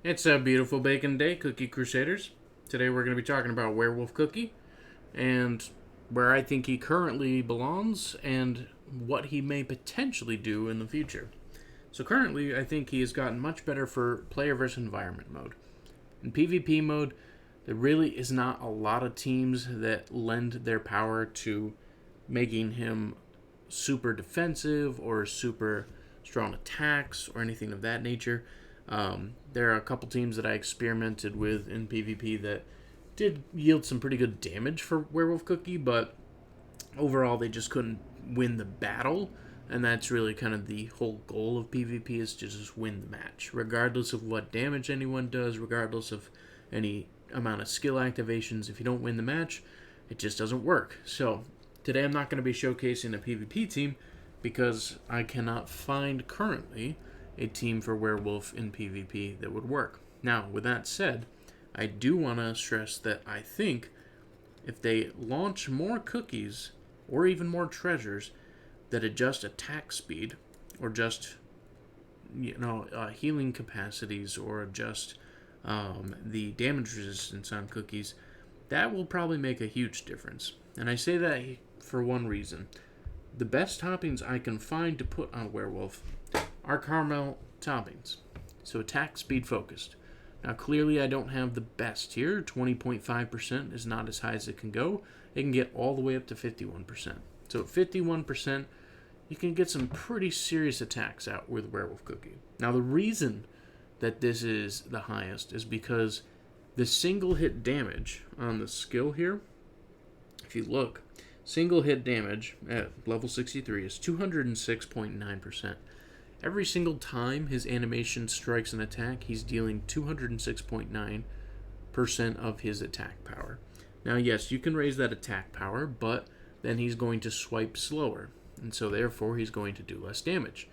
It's a beautiful bacon day, Cookie Crusaders. Today we're going to be talking about Werewolf Cookie and where I think he currently belongs and what he may potentially do in the future. So currently, I think he has gotten much better for player versus environment mode. In PvP mode, there really is not a lot of teams that lend their power to making him super defensive or super strong attacks or anything of that nature. There are a couple teams that I experimented with in PvP that did yield some pretty good damage for Werewolf Cookie, but overall they just couldn't win the battle. And that's really kind of the whole goal of PvP, is to just win the match, regardless of what damage anyone does, regardless of any amount of skill activations. If you don't win the match, it just doesn't work. So today I'm not going to be showcasing a PvP team because I cannot find currently a team for Werewolf in PvP that would work. Now, with that said, I do want to stress that I think if they launch more cookies or even more treasures that adjust attack speed or just healing capacities or adjust the damage resistance on cookies, that will probably make a huge difference. And I say that for one reason. The best toppings I can find to put on Werewolf are caramel toppings, so attack speed focused. Now clearly I don't have the best here. 20.5% is not as high as it can go. It can get all the way up to 51%. So at 51%, you can get some pretty serious attacks out with Werewolf Cookie. Now the reason that this is the highest is because the single hit damage on the skill here, if you look, single hit damage at level 63 is 206.9%. Every single time his animation strikes an attack, he's dealing 206.9% of his attack power. Now, yes, you can raise that attack power, but then he's going to swipe slower, and so therefore he's going to do less damage.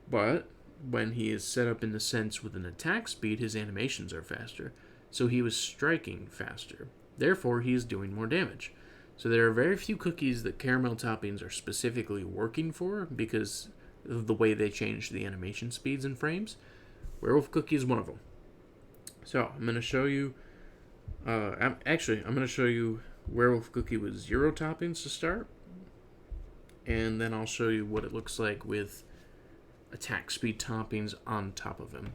But when he is set up in the sense with an attack speed, his animations are faster, so he was striking faster. Therefore, he is doing more damage. So there are very few cookies that caramel toppings are specifically working for because of the way they change the animation speeds and frames. Werewolf Cookie is one of them. So I'm going to show you. I'm going to show you Werewolf Cookie with 0 toppings to start, and then I'll show you what it looks like with attack speed toppings on top of him.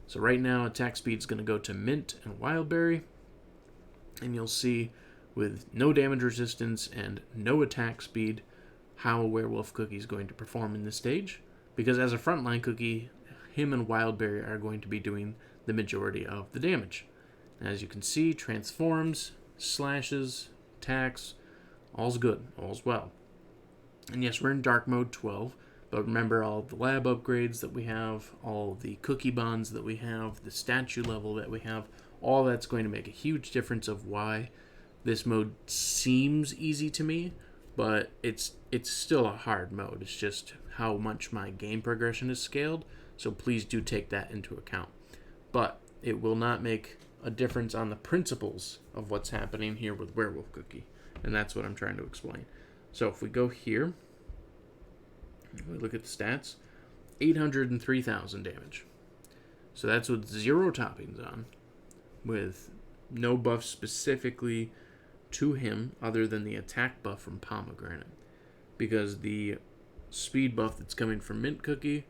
So right now, attack speed is going to go to Mint and Wildberry, and you'll see with no damage resistance and no attack speed how a Werewolf Cookie is going to perform in this stage, because as a frontline cookie, him and Wildberry are going to be doing the majority of the damage. As you can see, transforms, slashes, attacks, all's good, all's well. And yes, we're in dark mode 12, but remember all the lab upgrades that we have, all the cookie bonds that we have, the statue level that we have, all that's going to make a huge difference of why this mode seems easy to me, but it's still a hard mode. It's just how much my game progression is scaled, so please do take that into account. But it will not make a difference on the principles of what's happening here with Werewolf Cookie, and that's what I'm trying to explain. So if we go here, we look at the stats, 803,000 damage. So that's with 0 toppings on, with no buff specifically to him other than the attack buff from Pomegranate, because the speed buff that's coming from Mint Cookie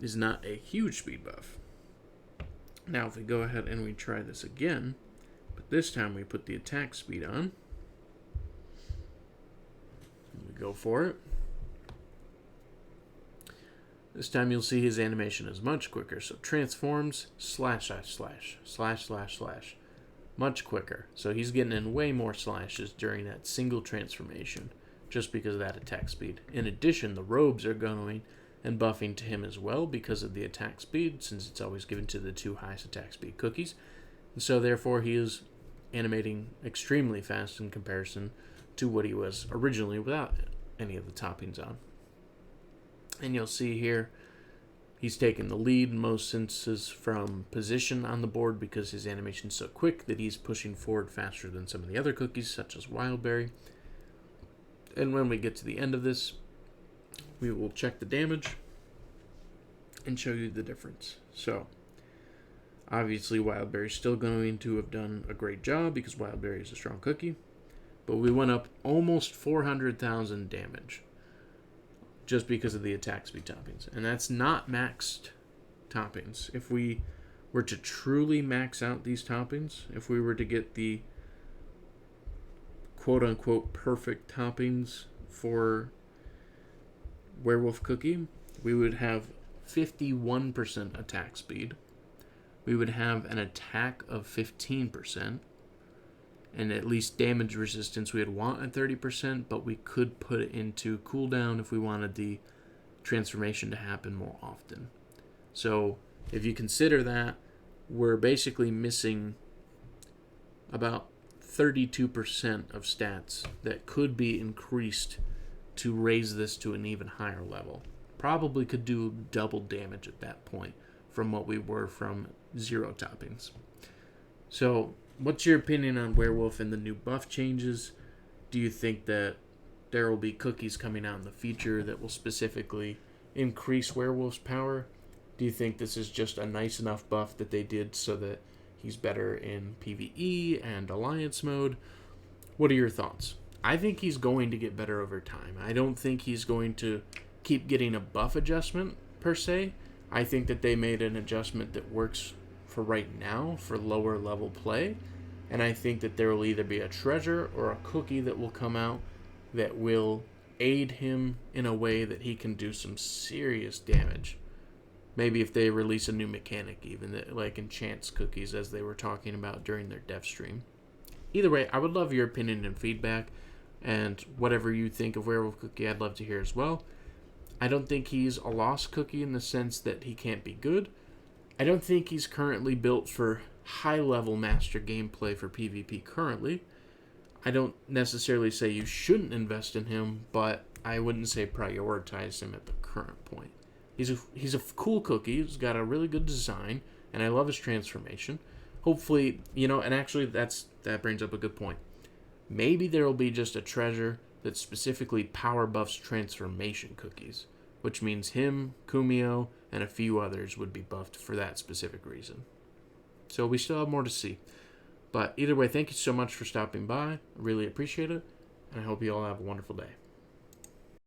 is not a huge speed buff. Now if we go ahead and we try this again, but this time we put the attack speed on, and we go for it. This time you'll see his animation is much quicker. So transforms, slash, slash, slash, slash, slash, slash. Much quicker. So he's getting in way more slashes during that single transformation just because of that attack speed. In addition, the robes are going and buffing to him as well because of the attack speed, since it's always given to the 2 highest attack speed cookies. And so therefore he is animating extremely fast in comparison to what he was originally without any of the toppings on. And you'll see here he's taken the lead in most instances from position on the board because his animation is so quick that he's pushing forward faster than some of the other cookies, such as Wildberry. And when we get to the end of this, we will check the damage and show you the difference. So Obviously, Wildberry's still going to have done a great job because Wildberry is a strong cookie. But we went up almost 400,000 damage just because of the attack speed toppings. And that's not maxed toppings. If we were to truly max out these toppings, if we were to get the quote-unquote perfect toppings for Werewolf Cookie, we would have 51% attack speed. We would have an attack of 15%. And at least damage resistance we would want at 30%, but we could put it into cooldown if we wanted the transformation to happen more often. So if you consider that, we're basically missing about 32% of stats that could be increased to raise this to an even higher level. Probably could do double damage at that point from what we were from 0 toppings. So what's your opinion on Werewolf and the new buff changes? Do you think that there will be cookies coming out in the future that will specifically increase Werewolf's power? Do you think this is just a nice enough buff that they did so that he's better in PvE and Alliance mode? What are your thoughts? I think he's going to get better over time. I don't think he's going to keep getting a buff adjustment, per se. I think that they made an adjustment that works for right now for lower level play, and I think that there will either be a treasure or a cookie that will come out that will aid him in a way that he can do some serious damage. Maybe if they release a new mechanic, even that, like enchants cookies, as they were talking about during their dev stream. Either way, I would love your opinion and feedback, and whatever you think of Werewolf Cookie, I'd love to hear as well. I don't think he's a lost cookie in the sense that he can't be good. I don't think he's currently built for high-level master gameplay for PvP currently. I don't necessarily say you shouldn't invest in him, but I wouldn't say prioritize him at the current point. He's a cool cookie. He's got a really good design, and I love his transformation. Hopefully, and actually that brings up a good point. Maybe there will be just a treasure that specifically power buffs transformation cookies, which means him, Kumio, and a few others would be buffed for that specific reason. So we still have more to see. But either way, thank you so much for stopping by. I really appreciate it, and I hope you all have a wonderful day.